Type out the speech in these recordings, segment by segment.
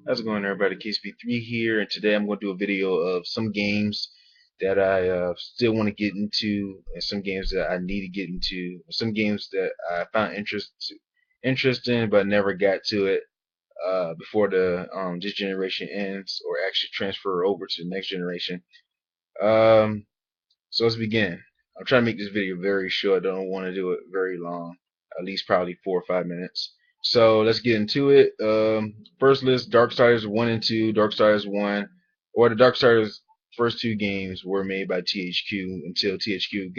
How's it going, everybody? KSP3 here, and today I'm going to do a video of some games that I still want to get into, and some games that I need to get into, some games that I found interesting but never got to it before the this generation ends or actually transfer over to the next generation. Um, so let's begin. I'm trying to make this video very short. I don't want to do it very long, at least probably 4 or 5 minutes. So let's get into it. First list: Darksiders 1 and 2. Darksiders 1, or the Darksiders first two games were made by THQ until THQ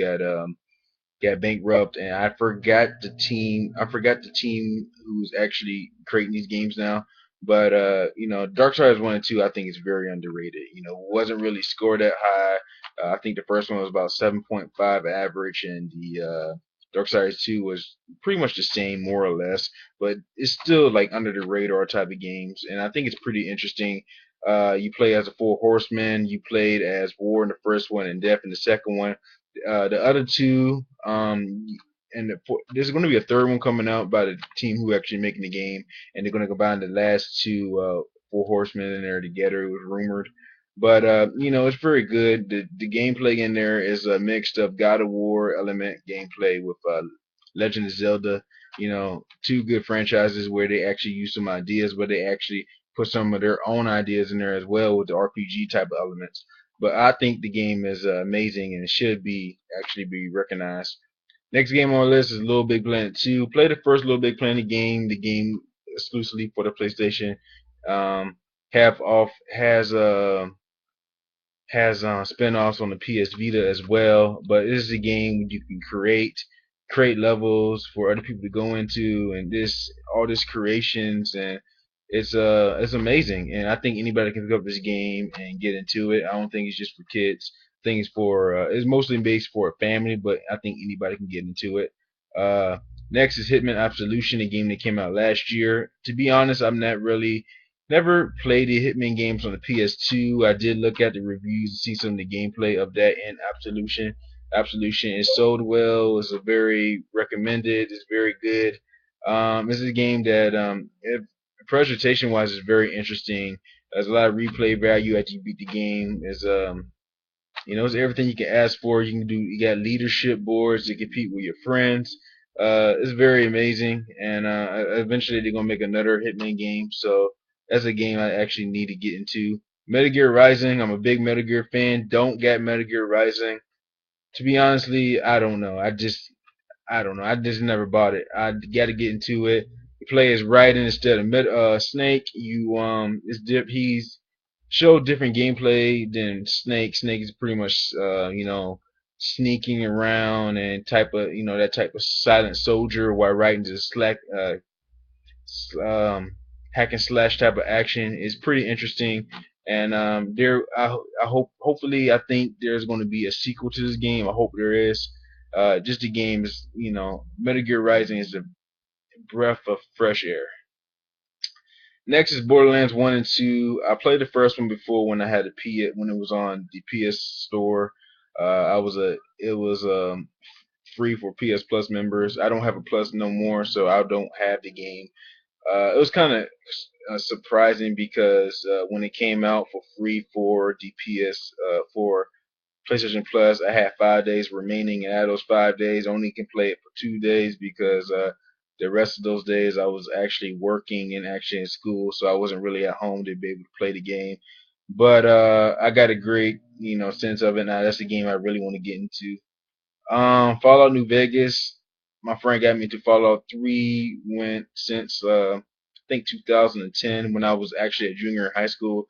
got bankrupt, and I forgot the team. I forgot the team who's actually creating these games now. But Darksiders 1 and 2, I think is very underrated. Wasn't really scored that high. I think the first one was about 7.5 average, and the Darksiders 2 was pretty much the same, more or less. But it's still like under the radar type of games, and I think it's pretty interesting. You play as a four horseman. You played as War in the first one and Death in the second one. The other two, there's going to be a third one coming out by the team who actually making the game, and they're going to combine the last two Four Horsemen in there together. It was rumored, but it's very good. The gameplay in there is a mix of God of War element gameplay with Legend of Zelda. Two good franchises where they actually use some ideas, but they actually put some of their own ideas in there as well with the RPG type of elements. But I think the game is amazing and it should be actually be recognized. Next game on the list is Little Big Planet 2. Play the first Little Big Planet game, the game exclusively for the PlayStation. Um, have off has spin-offs on the PS Vita as well, but this is a game you can create levels for other people to go into, and this all this creations, and it's amazing. And I think anybody can pick up this game and get into it. I don't think it's just for kids. I think it's mostly based for a family, but I think anybody can get into it. Uh, Next is Hitman Absolution, a game that came out last year. To be honest, I'm not really never played the Hitman games on the PS2. I did look at the reviews and see some of the gameplay of that in Absolution. Absolution is sold well. It's a very recommended. It's very good. It's a game that presentation wise is very interesting. There's a lot of replay value after you beat the game. It's everything you can ask for. You can do. You got leadership boards to compete with your friends. It's very amazing, and eventually they're gonna make another Hitman game. So that's a game I actually need to get into. Metal Gear Rising. I'm a big Metal Gear fan. Don't get Metal Gear Rising. To be honestly, I don't know. I don't know. I just never bought it. I got to get into it. You play as Raiden instead of Snake. He's showed different gameplay than Snake. Snake is pretty much sneaking around and type of that type of silent soldier, while Raiden's a um, hack and slash type of action. Is pretty interesting. And I hope, hopefully, I think there's going to be a sequel to this game. I hope there is. Just the game is, Metal Gear Rising is a breath of fresh air. Next is Borderlands 1 and 2. I played the first one before when I had a P when it was on the PS Store. It was free for PS Plus members. I don't have a Plus no more, so I don't have the game. It was kind of surprising because when it came out for free for the for PlayStation Plus, I had 5 days remaining, and out of those 5 days, I only can play it for 2 days because the rest of those days I was actually working and actually in school, so I wasn't really at home to be able to play the game. But I got a great sense of it now. That's the game I really want to get into. Fallout New Vegas. My friend got me into Fallout 3 went since I think 2010 when I was actually a junior in high school.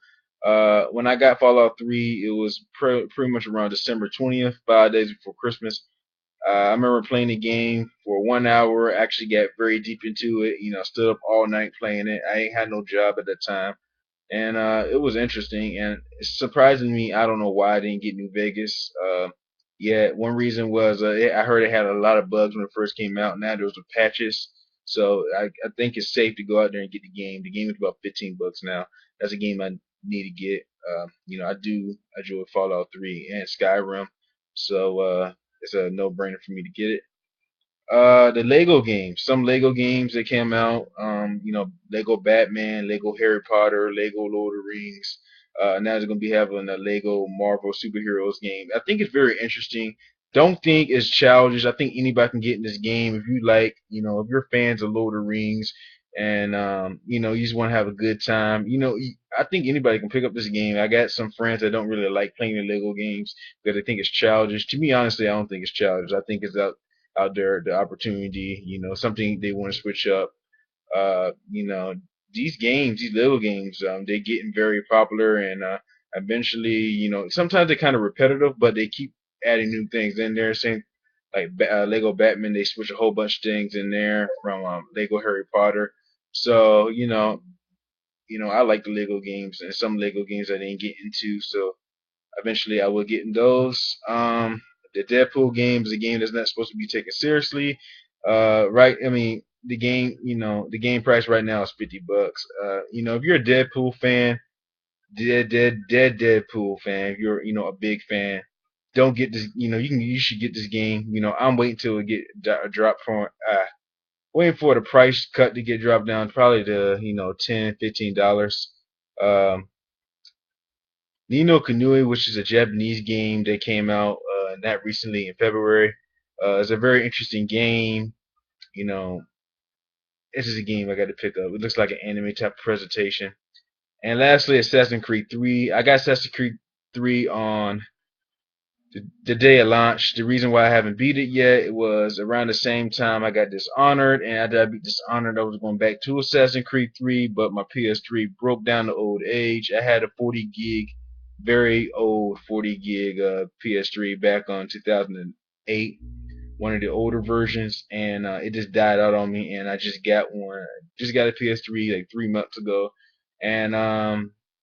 When I got Fallout 3, it was pretty much around December 20th, 5 days before Christmas. I remember playing the game for 1 hour. Actually, got very deep into it. Stood up all night playing it. I ain't had no job at that time, and it was interesting. And surprisingly, I don't know why I didn't get New Vegas. Yeah, one reason was I heard it had a lot of bugs when it first came out. Now there's the patches, so I think it's safe to go out there and get the game. The game is about $15 now. That's a game I need to get. I do enjoy Fallout 3 and Skyrim, so it's a no-brainer for me to get it. The Lego games, some Lego games that came out, Lego Batman, Lego Harry Potter, Lego Lord of the Rings. Now they're gonna be having a Lego Marvel superheroes game. I think it's very interesting. Don't think it's childish. I think anybody can get in this game if you like, if you're fans of Lord of the Rings and you just want to have a good time. I think anybody can pick up this game. I got some friends that don't really like playing the Lego games because they think it's childish. To me, honestly, I don't think it's childish. I think it's out there the opportunity, something they want to switch up. These games, these little games, they're getting very popular, and eventually, sometimes they're kind of repetitive, but they keep adding new things in there. Same like Lego Batman, they switch a whole bunch of things in there from Lego Harry Potter. So I like the Lego games, and some Lego games I didn't get into. So eventually, I will get in those. The Deadpool game is a game that's not supposed to be taken seriously, right? I mean, the game price right now is $50. If you're a Deadpool fan, Deadpool fan, if you're a big fan, don't get this. You should get this game. I'm waiting till it get dropped from. Waiting for the price cut to get dropped down, probably to $10, $15. Um, Ni no Kuni, which is a Japanese game that came out not recently in February. It's a very interesting game. You know, this is a game I got to pick up. It looks like an anime type of presentation. And lastly, Assassin's Creed 3. I got Assassin's Creed 3 on the day of launch. The reason why I haven't beat it yet, it was around the same time I got Dishonored, and after I beat Dishonored, I was going back to Assassin's Creed 3, but my PS3 broke down to old age. I had a 40 gig, very old 40 gig PS3 back on 2008, one of the older versions, and it just died out on me, and I just got one. Just got a PS3 like 3 months ago, and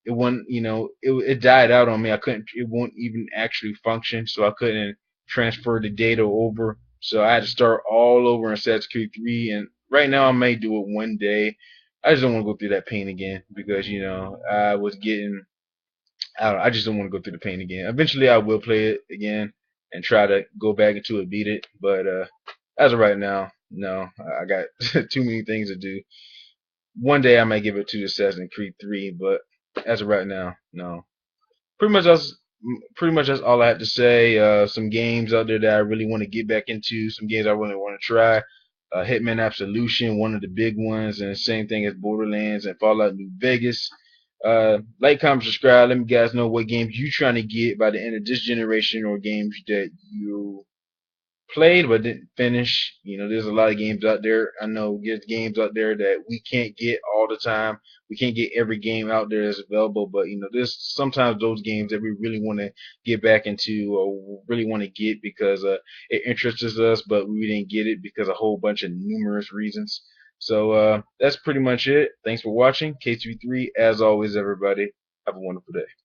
it won't, it died out on me. It won't even actually function, so I couldn't transfer the data over. So I had to start all over in Assassin's Creed 3, and right now I may do it one day. I just don't want to go through that pain again because I was getting. I just don't want to go through the pain again. Eventually, I will play it again and try to go back into it, beat it. But as of right now, no, I got too many things to do. One day I might give it to Assassin's Creed 3, but as of right now, no. Pretty much that's pretty much that's all I have to say. Some games out there that I really want to get back into. Some games I really want to try. Hitman Absolution, one of the big ones, and the same thing as Borderlands and Fallout New Vegas. Like, comment, subscribe. Let me guys know what games you trying to get by the end of this generation, or games that you played but didn't finish. There's a lot of games out there. I know there's games out there that we can't get all the time. We can't get every game out there that's available, but there's sometimes those games that we really want to get back into or really want to get because it interests us, but we didn't get it because a whole bunch of numerous reasons. So that's pretty much it. Thanks for watching. K3, as always, everybody. Have a wonderful day.